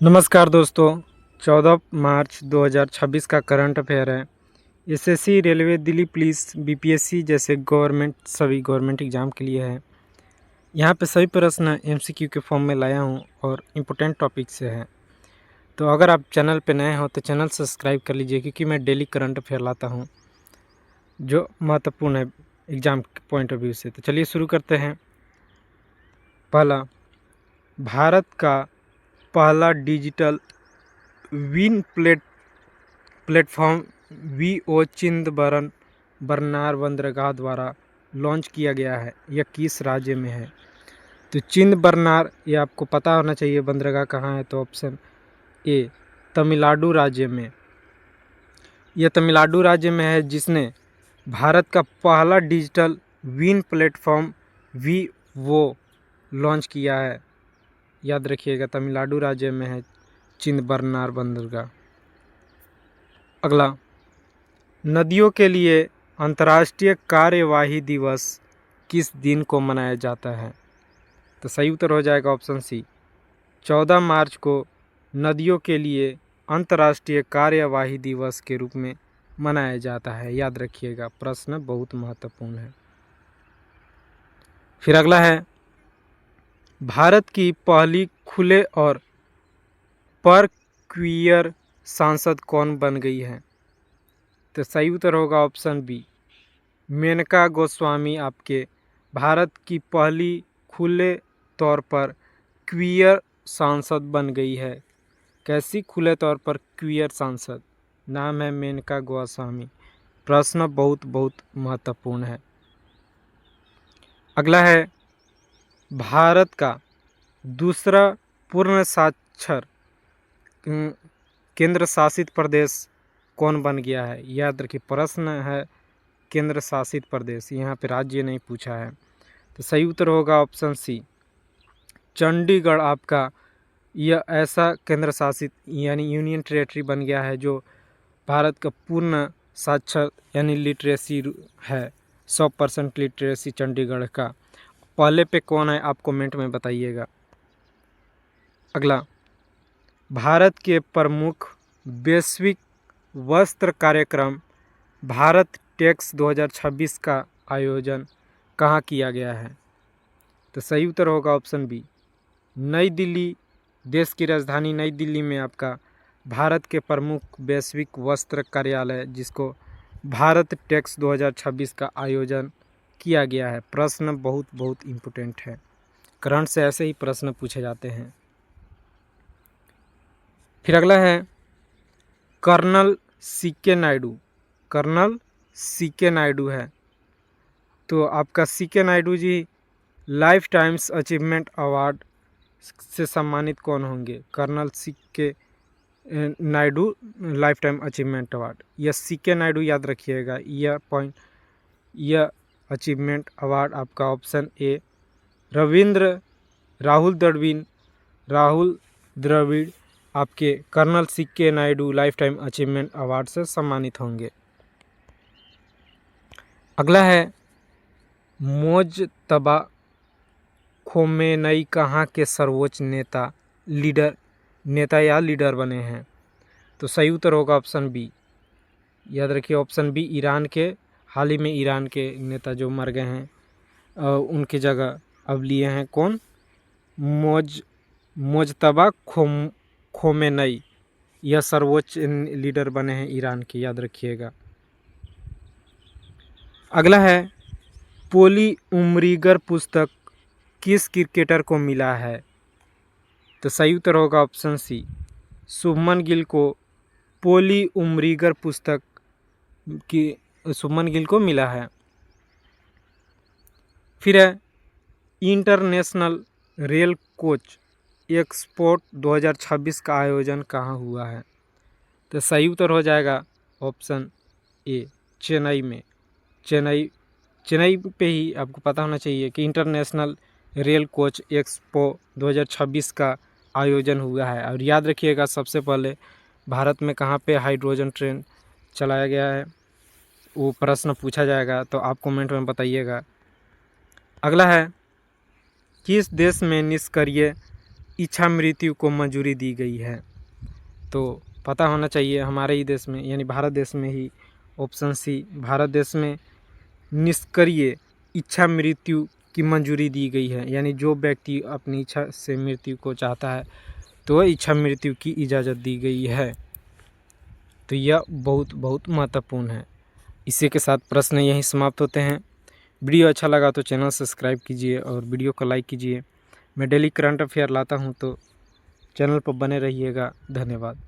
नमस्कार दोस्तों। 14 मार्च 2026 का करंट अफेयर है। SSC, railway, Delhi police, BPSC जैसे सभी गवर्नमेंट एग्ज़ाम के लिए है। यहाँ पे सभी प्रश्न एमसीक्यू के फॉर्म में लाया हूँ और इम्पोर्टेंट टॉपिक से है। तो अगर आप चैनल पे नए हो तो चैनल सब्सक्राइब कर लीजिए, क्योंकि मैं डेली करंट अफेयर लाता हूँ जो महत्वपूर्ण है एग्ज़ाम के पॉइंट ऑफ व्यू से। तो चलिए शुरू करते हैं। पहला, भारत का पहला digital win platform VO Chidambaranar बंदरगाह द्वारा लॉन्च किया गया है। यह किस राज्य में है? तो चिदंबरनार, ये आपको पता होना चाहिए बंदरगाह कहाँ है। तो ऑप्शन ए तमिलनाडु राज्य में। यह तमिलनाडु राज्य में है, जिसने भारत का पहला डिजिटल विन प्लेटफॉर्म वीओ लॉन्च किया है। याद रखिएगा, तमिलनाडु राज्य में है चिदंबरनार बंदरगाह। अगला, नदियों के लिए अंतर्राष्ट्रीय कार्यवाही दिवस किस दिन को मनाया जाता है? तो सही उत्तर हो जाएगा ऑप्शन सी, 14 मार्च को नदियों के लिए अंतर्राष्ट्रीय कार्यवाही दिवस के रूप में मनाया जाता है। याद रखिएगा, प्रश्न बहुत महत्वपूर्ण है। फिर अगला है, भारत की पहली खुले और पर क्वियर सांसद कौन बन गई है? तो सही उत्तर होगा ऑप्शन बी, मेनका गोस्वामी आपके भारत की पहली खुले तौर पर क्वियर सांसद बन गई है। कैसी खुले तौर पर क्वियर सांसद? नाम है मेनका गोस्वामी। प्रश्न बहुत बहुत महत्वपूर्ण है। अगला है, भारत का दूसरा पूर्ण साक्षर केंद्र शासित प्रदेश कौन बन गया है? याद रखिए, प्रश्न है केंद्र शासित प्रदेश, यहाँ पे राज्य नहीं पूछा है। तो सही उत्तर होगा ऑप्शन सी, चंडीगढ़ आपका यह ऐसा केंद्र शासित यानी यूनियन टेरेटरी बन गया है जो भारत का पूर्ण साक्षर यानी लिटरेसी है। 100% लिटरेसी चंडीगढ़ का। पहले पे कौन है आप कमेंट में बताइएगा। अगला, भारत के प्रमुख वैश्विक वस्त्र कार्यक्रम भारत टेक्स 2026 का आयोजन कहाँ किया गया है? तो सही उत्तर होगा ऑप्शन बी, नई दिल्ली। देश की राजधानी नई दिल्ली में आपका भारत के प्रमुख वैश्विक वस्त्र कार्यालय, जिसको भारत टेक्स 2026 का आयोजन किया गया है। प्रश्न बहुत बहुत इम्पोर्टेंट है, करंट से ऐसे ही प्रश्न पूछे जाते हैं। फिर अगला है, कर्नल सीके नायडू। कर्नल सीके नायडू है, तो आपका C K Nayudu ji lifetimes achievement award से सम्मानित कौन होंगे? Colonel C K Nayudu lifetime achievement award. यह सीके नायडू याद रखिएगा। यह अचीवमेंट अवार्ड आपका ऑप्शन ए राहुल द्रविड़ आपके colonel C K Nayudu lifetime achievement award से सम्मानित होंगे। अगला है, मोज्तबा खोमेनी कहाँ के सर्वोच्च नेता या लीडर बने हैं? तो सही उत्तर होगा ऑप्शन बी। याद रखिए, ऑप्शन बी, ईरान के हाल ही में ईरान के नेता जो मर गए हैं उनकी जगह अब लिए हैं कौन? Mojtaba Khomeini. यह सर्वोच्च लीडर बने हैं ईरान के, याद रखिएगा। अगला है, पोली उमरीगर पुस्तक किस क्रिकेटर को मिला है? तो सही उत्तर होगा ऑप्शन सी, शुभमन गिल को पोली उमरीगर पुस्तक की शुभमन गिल को मिला है। फिर है, इंटरनेशनल रेल कोच एक्सपोर्ट 2026 का आयोजन कहाँ हुआ है? तो सही उत्तर हो जाएगा ऑप्शन ए, चेन्नई में। चेन्नई पे ही आपको पता होना चाहिए कि इंटरनेशनल रेल कोच एक्सपो 2026 का आयोजन हुआ है। और याद रखिएगा, सबसे पहले भारत में कहाँ पे हाइड्रोजन ट्रेन चलाया गया है, वो प्रश्न पूछा जाएगा, तो आप कमेंट में बताइएगा। अगला है, किस देश में निष्क्रिय इच्छा मृत्यु को मंजूरी दी गई है। तो पता होना चाहिए हमारे ही देश में यानी भारत देश में ही ऑप्शन सी, भारत देश में निष्क्रिय इच्छा मृत्यु की मंजूरी दी गई है। यानी जो व्यक्ति अपनी इच्छा से मृत्यु को चाहता है तो वह इच्छा मृत्यु की इजाज़त दी गई है। तो यह बहुत बहुत महत्वपूर्ण है। इसी के साथ प्रश्न यहीं समाप्त होते हैं। वीडियो अच्छा लगा तो चैनल सब्सक्राइब कीजिए और वीडियो को लाइक कीजिए। मैं डेली करंट अफेयर लाता हूं तो चैनल पर बने रहिएगा। धन्यवाद।